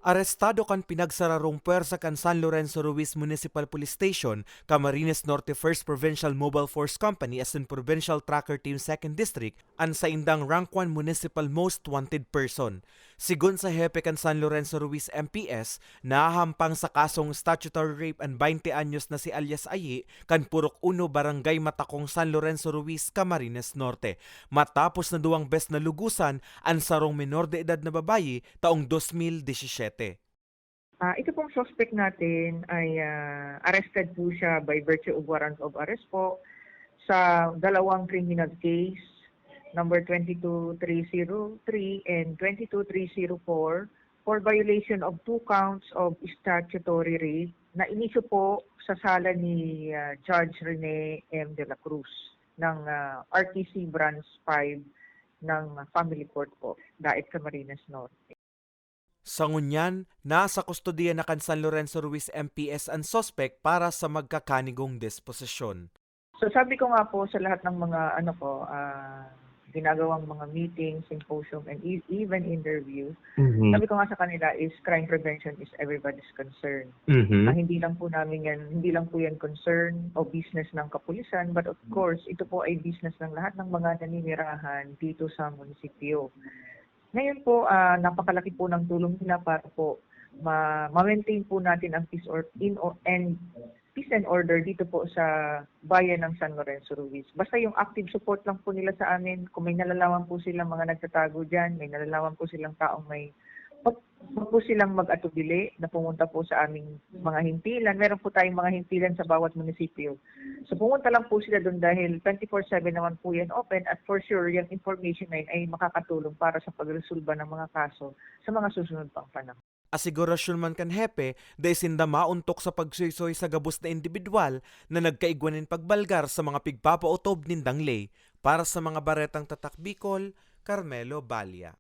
Arestado kan pinagsararong puwersa kan San Lorenzo Ruiz Municipal Police Station, Camarines Norte 1st Provincial Mobile Force Company as in Provincial Tracker Team 2nd District an sa indang Rank 1 Municipal Most Wanted Person. Sigun sa hepe kan San Lorenzo Ruiz MPS, nahahampang sa kasong statutory rape and 20 anyos na si alias Ayi kan Purok 1 Barangay Matakong San Lorenzo Ruiz, Camarines Norte. Matapos na duwang bes na lugusan ang sarong menor de edad na babayi taong 2017. Ito pong suspect natin ay arrested po siya by virtue of warrant of arrest po sa dalawang criminal case, number 22303 and 22304 for violation of 2 counts of statutory rape na inisyu po sa sala ni Judge Rene M. de la Cruz ng RTC Branch 5 ng Family Court po, Daet Camarines Norte. Sa ngunyan, nasa kustodiya na kan San Lorenzo Ruiz MPS ang suspect para sa magkakanigong disposisyon. So sabi ko nga po sa lahat ng mga ginagawang mga meetings, symposium, and even interviews, sabi ko nga sa kanila is crime prevention is everybody's concern. Hindi lang po yan concern o business ng kapulisan, but of course, ito po ay business ng lahat ng mga naninirahan dito sa munisipyo. Ngayon po, napakalaki po ng tulong nila para po ma-maintain po natin ang peace and order dito po sa bayan ng San Lorenzo Ruiz. Basta yung active support lang po nila sa amin, kung may nalalaman po silang mga nagtatago dyan, may nalalaman po silang taong wag po silang mag-atubili na pumunta po sa aming mga himpilan. Meron po tayong mga himpilan sa bawat munisipyo. So pumunta lang po sila doon dahil 24/7 naman po yan open at for sure yung information na yun ay makakatulong para sa pagresolba ng mga kaso sa mga susunod pang panahon. Asigurasyon man kan hepe, dahil sinda mauntok sa pagsuisoy sa gabos na individual na nagkaigwanin pagbalgar sa mga pigpapautob nindang lay para sa mga baretang tatak Bicol, Carmelo Balia.